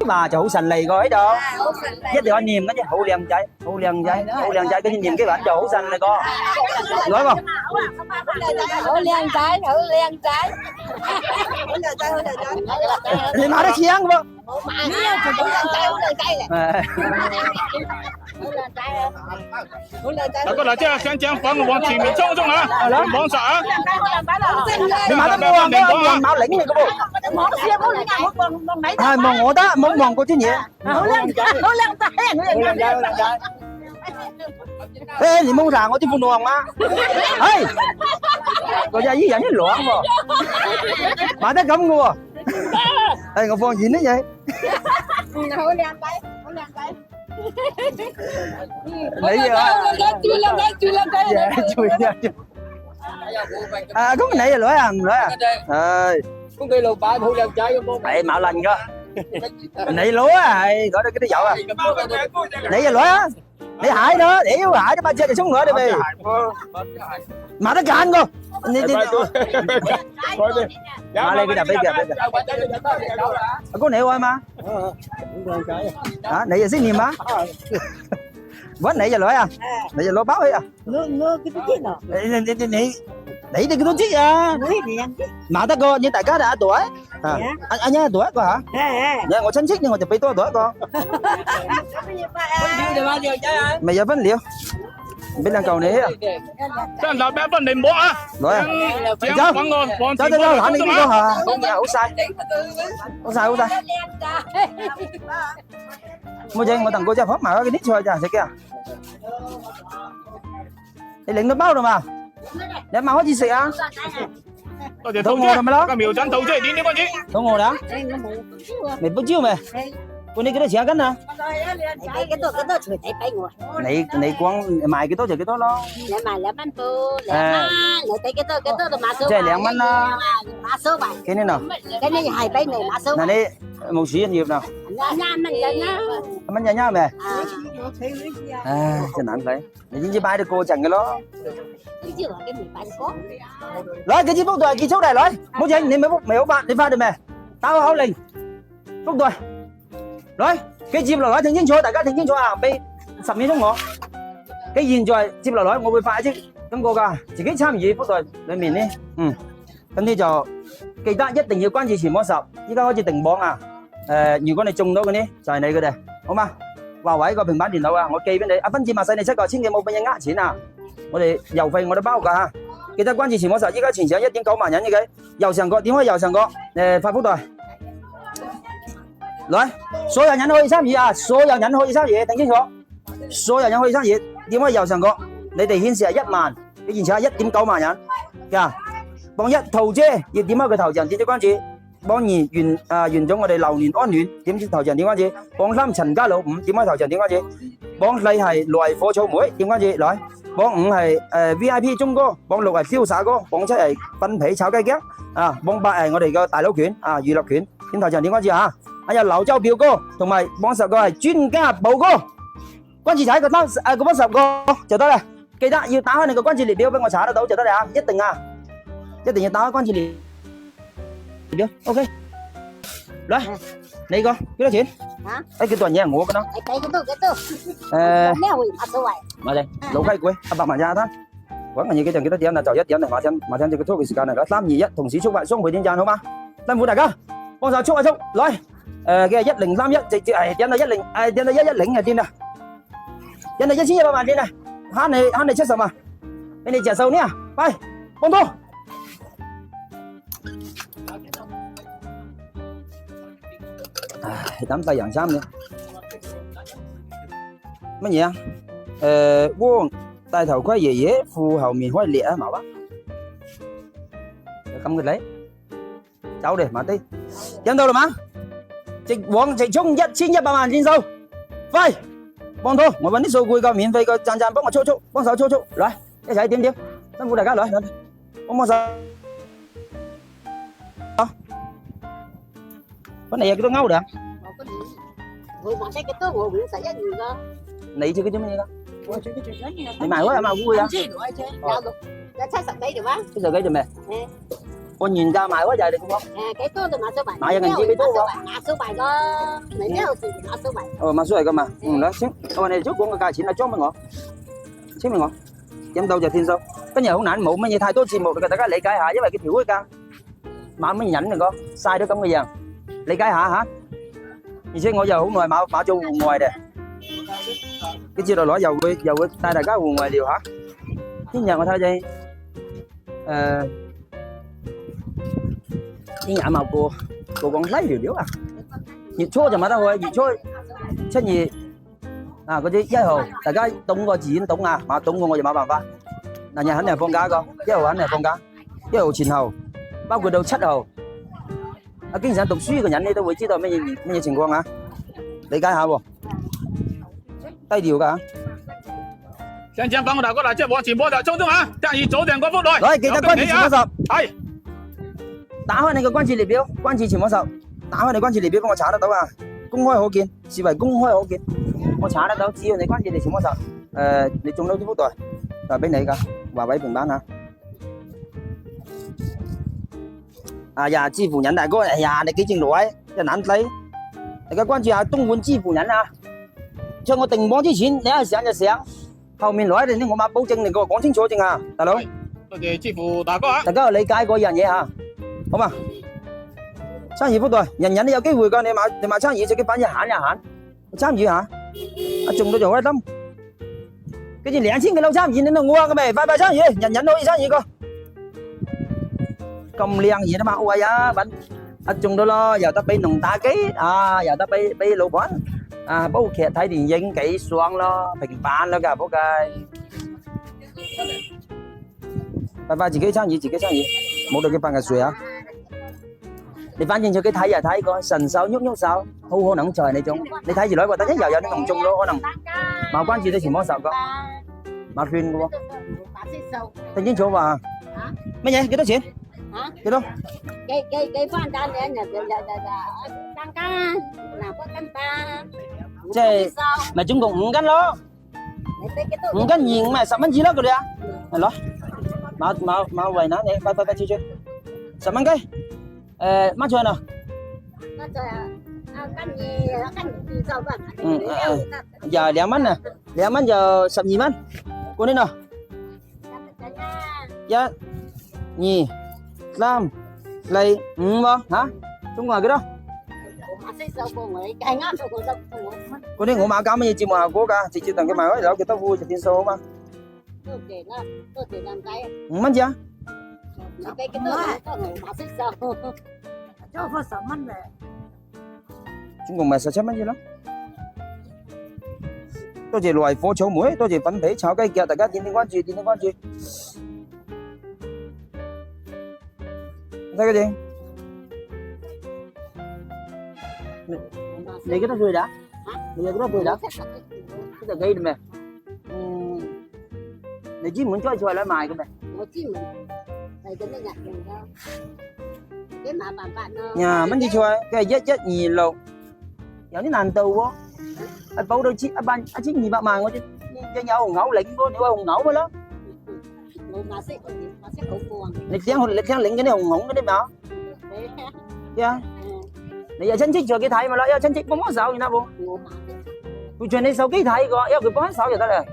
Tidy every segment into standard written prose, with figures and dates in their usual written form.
bà cho hữu sành lì coi đó nhất thì anh niềm cái hữu liền trái cái niềm cái bản cho hữu sành này con nói không hữu liền trái thì mà nó chiang không過嚟即係想將房往前面衝啊！往實啊！你買得冇啊？冇冇領嚟嘅噃。係望我得，冇望嗰啲嘢。好靚仔。Ê,你muốn rằng có tiếng phun đồ mà? Ê, có ra với dẫn cái loạn mà. Bà thấy cấm ngô à? Ê, Ngọc Phong gì nữa vậy? hữu liền trái Nãy giờ chui lên. À, có cái này rồi lỗi à? Cũng đi lùi ba hữu liền trái cái môn. Ê, mạo lành cơ. Nãy lúa à, gọi đây cái dậu à. Nãy giờ lỗi á. Để hại đó, để yếu hại đó ba chơi thì xuống nữa đi mày. Mà nó cạn cơ. Mà lên cái đập kìa. Có nãy ơi mà. Hả? Nãy giờ xí niềm má. Vẫn nãy giờ lỗi à? Nãy giờ lỗi báo ấy à? ngơ cái gì nào Đấy thì cái tôi chết à. Mà ta cô như tại cá đã tuổi. Anh nhá tuổi cô hả? Dạ ngồi chân xích nhưng mà chụp tôi tuổi con. Mày giờ vẫn liệu. Bên đang cầu này à? Sao là bé vẫn định bỏ à? Rồi à? Cháu, cháu tôi hả? Này cái con hả? Không sai. Không sai. Mua chân mà thằng cô cho pháp mà cái nít chơi chả thế kia. Thì lệnh nó bao rồi mà. Để mà hết gì xịa. Có thể thâu chứ. Cái miều chân thâu chứ đi con chứ. Thâu ngồi đó. Mày bút chiêu mày. Cô này cái đó xịa cánh hả? cái tôi chửi thấy bay ngồi Này quăng mày cái đó lo. lại mà lại bắn bự lại cái tôi mà số Chơi lẹng bắn mà số bài cái này nào. cái này hai bay này mà số Này đi một xí anh nhiều nào. Bắn nhá mày. À, chân nặng đấy. Này chính bay được cô chẳng cái đó. Rồi cái gì phúc tuổi cái số này rồi. Một chân nên mấy bạn đi pha được mày. Tao hậu lình. Phúc tuổi. Rồi, cái dịp là nói thằng chính cho đại家聽清楚啊，俾10秒鐘我。cái現在接落來我會發一啲咁個㗎，自己參與福袋裡面呢，咁呢就記得一定要關注前10，依家開始定榜啊。如果你中到嗰啲就係你嘅哋，好嘛？華為個平板電腦啊，我寄俾你，分子賣細你7個，千祈冇俾人呃錢啊！我哋郵費我都包㗎嚇，記得關注前10，依家全城1.9萬人嘅右上角點開右上角發福袋。來，所有人可以參與啊！所有人可以參與，聽清楚。所有人可以參與，點開右上角，你哋顯示係1萬，你現場係1.9萬人。呀，幫一桃姐要點開佢頭像，點咗關注。幫二袁總我哋流年安暖，點頭像點關注。幫3陳家老5點開頭像點關注。幫4係來火草莓點關注。來，幫5係VIP 鐘哥，幫6係瀟灑哥，幫7係分皮炒雞腳啊，幫8係我哋嘅大佬拳啊娛樂拳，點頭像點關注嚇。還有柳州表哥同埋幫10個係專家寶哥，關注晒嗰班10個就得啦。記得要打開你個關注列表俾我查得到就得啦，一定啊，一定要打開關注列表。OK，來你個幾多錢？嚇？誒幾多人嘢我嘅咯？cái tôi leo rồi mà số bài mà đây lỗ khai quê 100萬咋攤，揾緊嘢幾多點啊？就1點嚟馬上這個拖嘅時間嚟啦，3、2、1同時速發雙倍點讚好嗎？辛苦大家，幫手速來。嘅1031直接係引到110，引到110係點啊？引到1100萬點啊！慳你70萬，俾你接受呢？快，幫到！唉，等費洋參嘅乜嘢啊？窩戴頭盔爺爺褲後面可以裂啊毛啊！咁嘅你，走嚟慢啲，引到啦嘛？直衝1100萬轉數，快幫拖！我揾啲數據夠免費個讚幫我速，幫手速，來一齊點，辛苦大家來，幫手。個này cái tôi ngâu được. Người mà cái tôi ngồi cũng sẽ nhiều cơ. Này chứ cái chỗ này đó. Này mày quá mà vui à? Đã chắc sẵn đây được không? Cái giờ cái giùm mày. Ôn nhìn ra mày quá trời được không? Cái tô từ mã số 7. Mã cho ngành chi cái tô không? Mã số 7 có mấy cái thì mã số 7. Mà số này cơ mà. Đó xíu. Này trước của cái chín là chốt mấy ngõ. Xíu mấy ngõ. Chém đâu giờ thiên sao? Cái nhà hôm nãy mụ mấy thay tốt chỉ một người ta lấy cái hả với lại cái thiếu cái ca. Mà mới nhảnh rồi con. Sai đó không bây giờ. Lấy cái hả? Nhìn xem ngồi giờ hôm nay mã cho ngoài đây. Cái chia đồ lõi dầu tay đại cá vùng ngoài điều hả? Cái nhà mà thôi vậy. Cái nhà mà cô còn lấy điều à? Nhiệt số cho mà đâu rồi, nhiệt số chất gì? À có chứ giấy hồ, đại cá tung個字tung à, mà tung我就冇辦法。嗱，日肯定係放假個，一號肯定係放假，一號前後，包括到7號。經常讀書嘅人你都會知道乜嘢情況啊？理解下喎，低調㗎。向前方我打過來，即係往前波就衝中啊！建議左定個幅內。來，記得關注前10。係。打開你個關注列表，關注前10。打開你關注列表，幫我查得到啊！公開可見，視為公開可見，我查得到。只要你關注你前10，你中到啲幅袋就係俾你㗎，華為平板啊！哎呀，支付人大哥，哎呀，你幾正路啊？真難睇。大家關注下東莞支付人啊！在我定榜之前，你一上就上，後面來你我馬保證你給我講清楚正啊，大佬。多謝支付大哥啊！大家有理解過呢樣嘢嚇，好嘛？生意幅袋，人人都有機會㗎，你買生意自己反正慳一慳，參與下，中到就開心。跟住2000嘅樓參與，你都我嘅咪，快參與，人人都可以參與個。咁靚嘢都嘛，喂啊，品中到咯，又得俾農打機啊，又得俾老闆啊，煲劇睇電影幾爽咯，平板咯㗎，仆街。快自己參與，冇到幾百個歲啊！你反正自己睇睇個神手喐手，好可能就係你中。你睇住女覺得一又有啲農中咯，可能冇關注你前幫手個，冇勸嘅喎。聽清楚話乜嘢？幾多錢？Hả? Cái đó. Cái khoan ta nè tăng ca là có tăng ta. Chứ mà chúng cũng 5 cân đó. 5 cân nhìn mà 10 gì đó kìa. Này đó. Mà vậy nó nè, bay chưa. 10 cái. Mắt chơi nào. Mắt chơi cân gì sao vậy? Giờ lẻ mắt nè. Lẻ mắt giờ 12 mắt. Cô đi nào. Dạ. Nhì. 3 lấy 5 hả? Đúng rồi cái đó. Cô đi ngủ mà cảm ơn chị mà cô cả, chị tặng cái mày đó cái tao vui cho tiền số mà. Tôi để làm cái. Mất chưa? Cái tôi ngủ mà xích sao? Cho có sợ mất rồi. Chúng còn mà sợ chết mất gì lắm. Tôi chỉ loại phố chấu muối, tôi chỉ phấn thể cháo cây kia, đại家点点關注。Thấy cái gì? Lấy cái đó rồi đã. Bây giờ cái đó rồi đã. Cái tờ gây đi mẹ. Để chứ muốn chơi lại mài cái mẹ. Đây cái này nhặt được đâu. Cái mà bạn nhà mình đi chơi cái rất nhiều lầu. Giờ nó nàn tù quá. Anh bảo đôi chị anh chị gì bạn mài ngồi cho nhau ngấu lĩnh cô nếu ông ngấu mới lắm. Mà sẽ khổ buồn. Lịch tiếng lĩnh cái này hùng cái đấy mà. Dạ. Bây giờ chân chích cho cái thầy mà lại chân chích có món sao gì nào không? Tôi chuyện này sau cái thầy có, yêu cái món sao vậy ta này?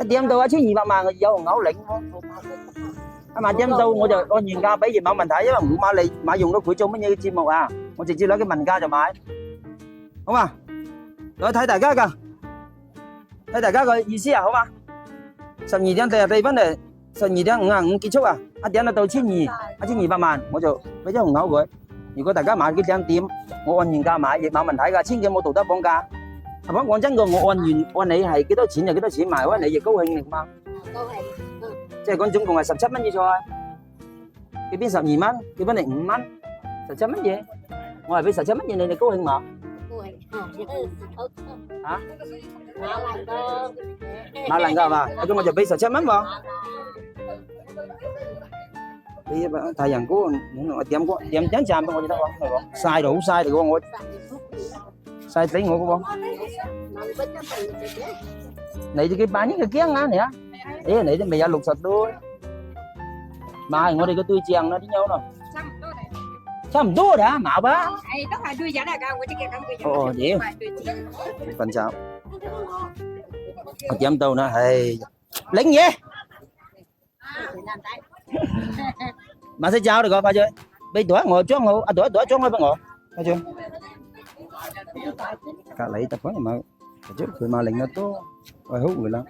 Tiêm đâu chứ gì mà người dâu ngấu lĩnh không? Mà tiêm đâu tôi giờ nhìn ra bây giờ mà mình thấy mà dùng nó củi chung mới như chim một à, tôi chỉ nói cái mình ra cho mày, không à? Rồi thấy đại ca kìa, thấy đại ca cái ý思à, không à? 12點第分嚟，12點55結束啊！一點就到1200萬，我就俾咗紅口佢。如果大家買幾點，我按原價買亦冇問題㗎，千祈冇道德綁架。係咪？講真個，我按你係幾多錢就幾多錢賣，你亦高興嚟嘛。即係講總共係17蚊嘅菜，佢邊12蚊，佢邊嚟5蚊，17蚊嘢，我係俾17蚊嘢你高興嘛？嚇？3 lần cơ mà, nói chung là giờ bây giờ chết mất vào. Đi thầy rằng cố tiệm chán chạm tôi đâu không? Sai đủ sai thì con ngồi. Sai tí ngồi con. Này thì cái bán những cái kiến á nè. Ê này thì mày ra lục sạch thôi. mà ngồi đây có tôi chàng nó đi nhau đâu Xong tôi này. sao mình đua đã mạo bá Ai đó phải đuôi giả này cao, cái cái cái. ồ vậy Phải đuôi giả. phần sao dám tàu nữa hay lính gì Làm tay. mà sẽ chào được rồi phải chưa bây tuổi ngồi chỗ ngồi tuổi chỗ ngồi bên ngồi phải chưa cả lấy tập quán mà trước người mà lính nó tốt rồi hút người lắm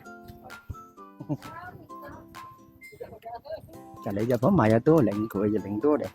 cả lấy cho có mày tôi lính cười giờ lính tôi đẹp